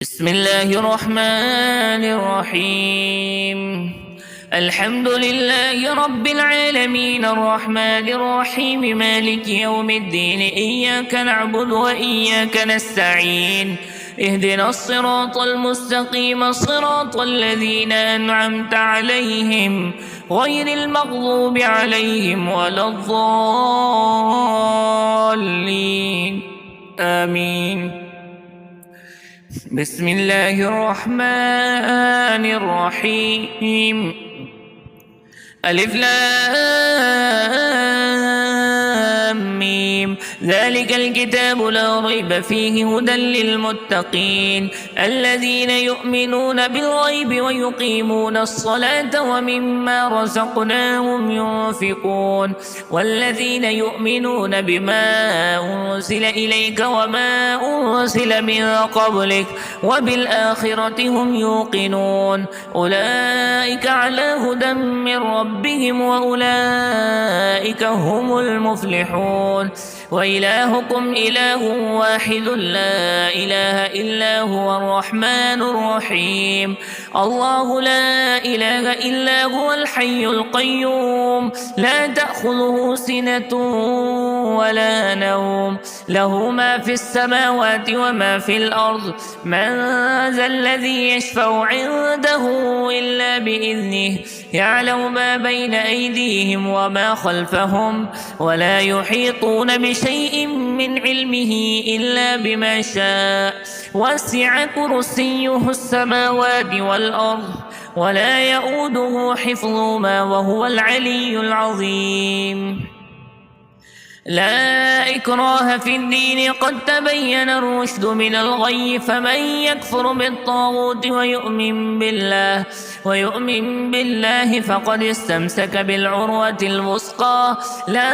بسم الله الرحمن الرحيم. الحمد لله رب العالمين الرحمن الرحيم مالك يوم الدين. إياك نعبد وإياك نستعين. اهدنا الصراط المستقيم صراط الذين أنعمت عليهم غير المغضوب عليهم ولا الضالين. آمين. بسم الله الرحمن الرحيم. ألف لام ميم. ذلك الكتاب لا ريب فيه هدى للمتقين الذين يؤمنون بالغيب ويقيمون الصلاة ومما رزقناهم ينفقون والذين يؤمنون بما أنزل إليك وما أنزل من قبلك وبالآخرة هم يوقنون أولئك على هدى من ربهم وأولئك هم المفلحون. وإلهكم إله واحد لا إله إلا هو الرحمن الرحيم. الله لا إله إلا هو الحي القيوم لا تأخذه سنة ولا نوم له ما في السماوات وما في الأرض. من ذا الذي يشفع عنده إلا بإذنه يعلم ما بين أيديهم وما خلفهم ولا يحيطون بشيء من علمه إلا بما شاء. وسع كرسيه السماوات والأرض ولا يؤوده حفظهما وهو العلي العظيم. لا إكراه في الدين قد تبين الرشد من الغي. فمن يكفر بالطاغوت ويؤمن بالله فقد استمسك بالعروة الوثقى لا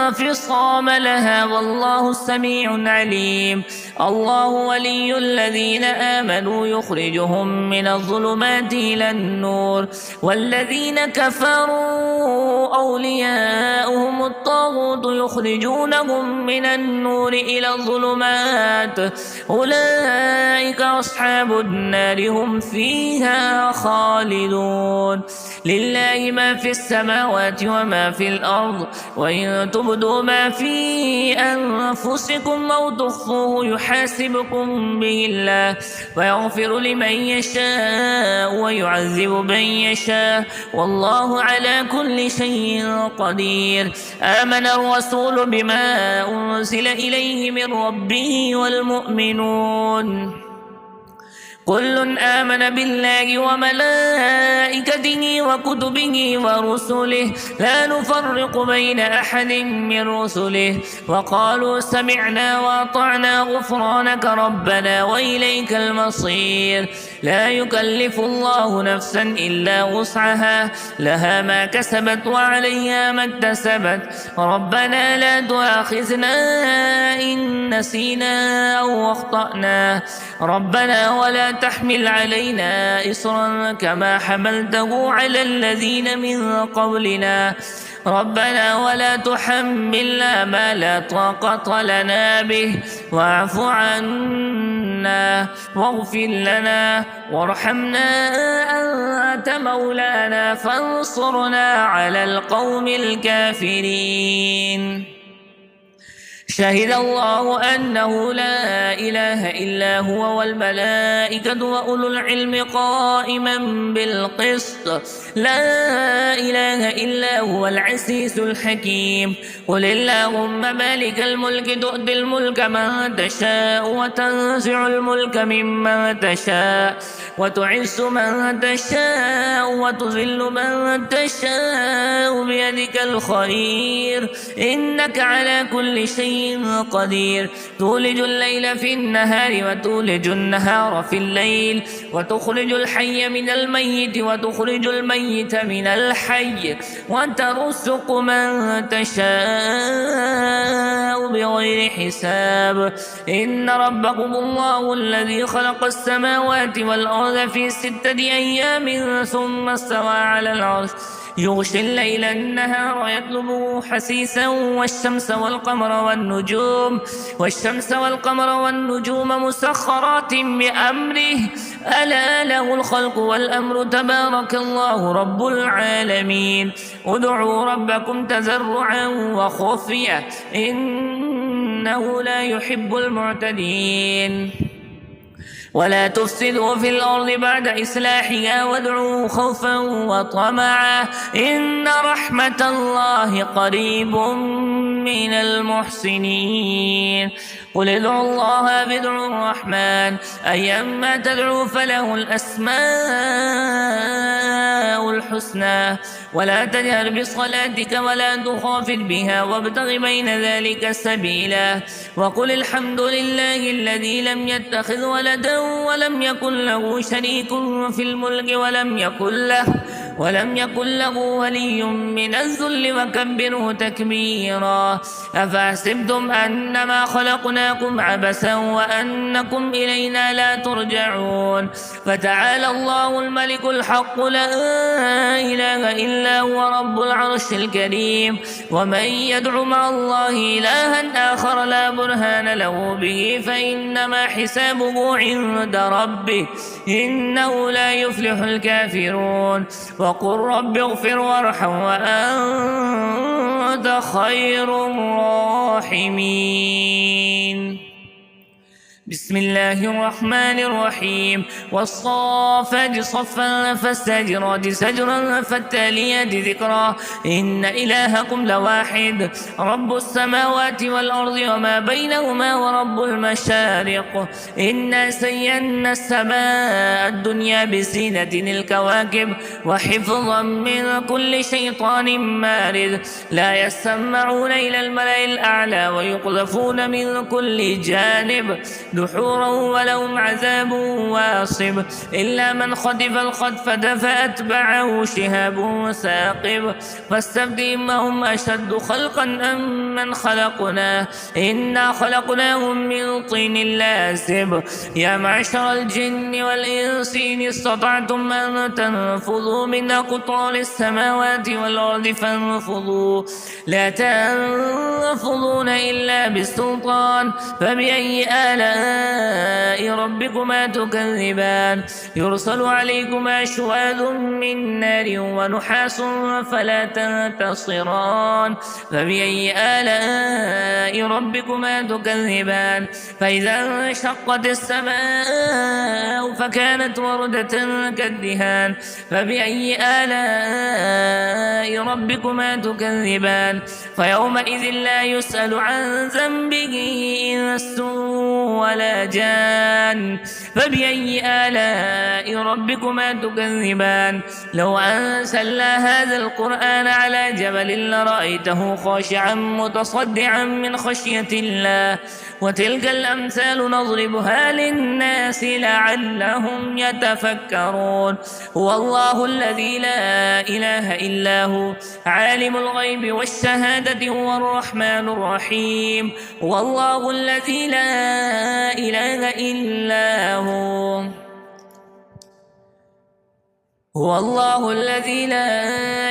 انفصام لها والله السميع عليم. الله ولي الذين آمنوا يخرجهم من الظلمات إلى النور والذين كفروا أولياؤهم الطاغوت يخرجونهم من النور إلى الظلمات أولئك أصحاب النار هم فيها خالدون. لله ما في السماوات وما في الأرض وإن تبدوا ما في أنفسكم أو تخفوه يحاسبكم به الله ويغفر لمن يشاء ويعذب من يشاء والله على كل شيء قدير. آمن الرسول بما أنزل إليه من ربه والمؤمنون كل آمن بالله وملائكته وكتبه ورسله لا نفرق بين أحد من رسله وقالوا سمعنا وأطعنا غفرانك ربنا وإليك المصير. لا يكلف الله نفسا إلا وسعها لها ما كسبت وعليها ما اكتسبت ربنا لا تؤاخذنا إن نسينا أو أخطأنا ربنا ولا تحمل علينا إصرا كما حملته على الذين من قبلنا ربنا ولا تحملنا ما لا طاقة لنا به واعف عنا واغفر لنا وارحمنا أنت مولانا فانصرنا على القوم الكافرين. شهد الله أنه لا إله إلا هو والملائكة وأولو العلم قائما بالقسط لا إله إلا هو العزيز الحكيم. قل اللهم مالك الملك تؤتي الملك من تشاء وتنزع الملك ممن تشاء وتعز من تشاء وتذل من تشاء بيدك الخير إنك على كل شيء قدير. تولج الليل في النهار وتولج النهار في الليل وتخرج الحي من الميت وتخرج الميت من الحي وترزق من تشاء بغير حساب. إن ربكم الله الذي خلق السماوات والأرض في 6 أيام ثم استوى على العرش يغشي الليل النهار يطلبه حثيثا والشمس والقمر والنجوم مسخرات بأمره ألا له الخلق والأمر تبارك الله رب العالمين ادعوا ربكم تضرعا وخفية إنه لا يحب المعتدين ولا تفسدوا في الأرض بعد إصلاحها وادعوه خوفا وطمعا إن رحمة الله قريب من المحسنين قل ادعوا الله بادعوا الرحمن أيما تدعوا فله الأسماء الحسنى ولا تجهر بصلاتك ولا تخافت بها وابتغ بين ذلك سبيلا وقل الحمد لله الذي لم يتخذ ولدا ولم يكن له شريك في الملك ولم يكن له ولي من الذل وكبره تكبيرا أفحسبتم أنما خلقناكم عبثا وأنكم إلينا لا ترجعون فتعالى الله الملك الحق لا إله إلا هو رب العرش الكريم ومن يدع مع الله إلها آخر لا برهان له به فإنما حسابه عند ربه إنه لا يفلح الكافرون وقل رب اغفر وارحم وأنت خير الراحمين بسم الله الرحمن الرحيم والصافات صفا فالزاجرات زجرا فالتاليات ذكرا إن إلهكم لواحد رب السماوات والأرض وما بينهما ورب المشارق إنا زينا السماء الدنيا بزينة الكواكب وحفظا من كل شيطان مارد لا يسمعون إلى الملأ الأعلى ويقذفون من كل جانب دحورا ولهم عذاب واصب إلا من خطف الخطفة فأتبعه شهاب ثاقب فاستفتهم هم أشد خلقا أم من خلقنا إنا خلقناهم من طين لازب يا معشر الجن والإنس إن استطعتم أن تنفذوا من أقطار السماوات والأرض فانفذوا لا تنفذون إلا بالسلطان فبأي آلاء ربكما تكذبان يرسل عليكما شواذ من نار ونحاس فلا تنتصران فبأي آلاء ربكما تكذبان فإذا انشقت السماء فكانت وردة كالدهان فبأي آلاء ربكما تكذبان فيومئذ لا يسأل عن ذنبه إنس ولا جان فبأي آلاء ربكما تكذبان لو أنزلنا هذا القرآن على جبل لرأيته خاشعا متصدعا من خشية الله وتلك الأمثال نضربها للناس لعلهم يتفكرون هو الله الذي لا إله إلا هو عالم الغيب والشهادة هو الرحمن الرحيم هو الله الذي لا إله إلا هو هو الله الذي لا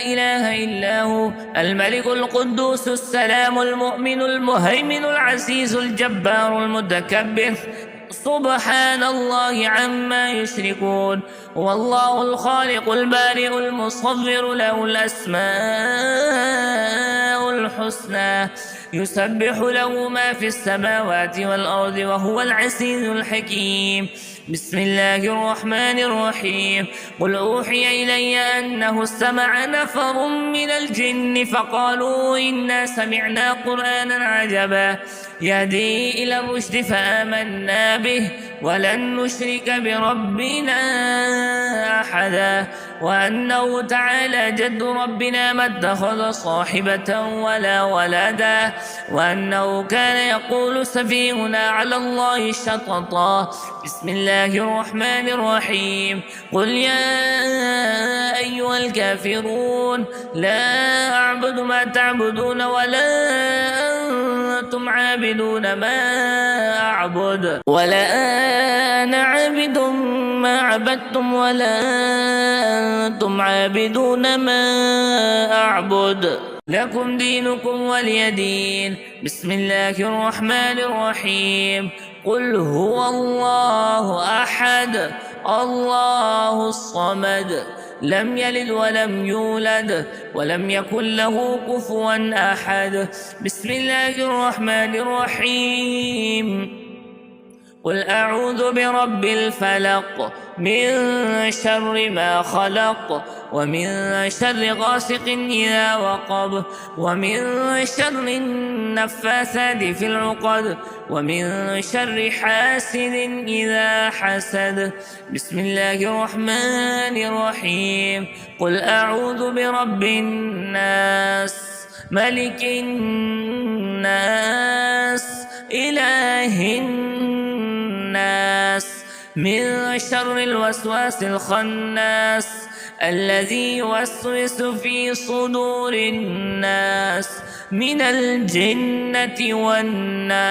إله إلا هو الملك القدوس السلام المؤمن المهيمن العزيز الجبار المتكبر سبحان الله عما يشركون هو الله الخالق البارئ المصور له الأسماء الحسنى يسبح له ما في السماوات والأرض وهو العزيز الحكيم بسم الله الرحمن الرحيم قل أوحي إلي أنه استمع نفر من الجن فقالوا إنا سمعنا قرآنا عجبا يهدي إلى الرشد فآمنا به ولن نشرك بربنا أحدا وأنه تعالى جد ربنا ما اتخذ صاحبة ولا ولدا وأنه كان يقول سفيهنا على الله شططا بسم الله الرحمن الرحيم قل يا أيها الكافرون لا أعبد ما تعبدون ولا أنتم عابدون ما أعبد ولا أنا عابد ما عبدتم ولا أنتم عابدون ما أعبد لكم دينكم ولي دين. بسم الله الرحمن الرحيم. قل هو الله أحد الله الصمد لم يلد ولم يولد ولم يكن له كفوا أحد. بسم الله الرحمن الرحيم. قل أعوذ برب الفلق من شر ما خلق ومن شر غاسق إذا وقب ومن شر النفاثات في العقد ومن شر حاسد إذا حسد. بسم الله الرحمن الرحيم. قل أعوذ برب الناس ملك الناس إله الناس من شر الوسواس الخناس الذي يوسوس في صدور الناس من الجنة والناس.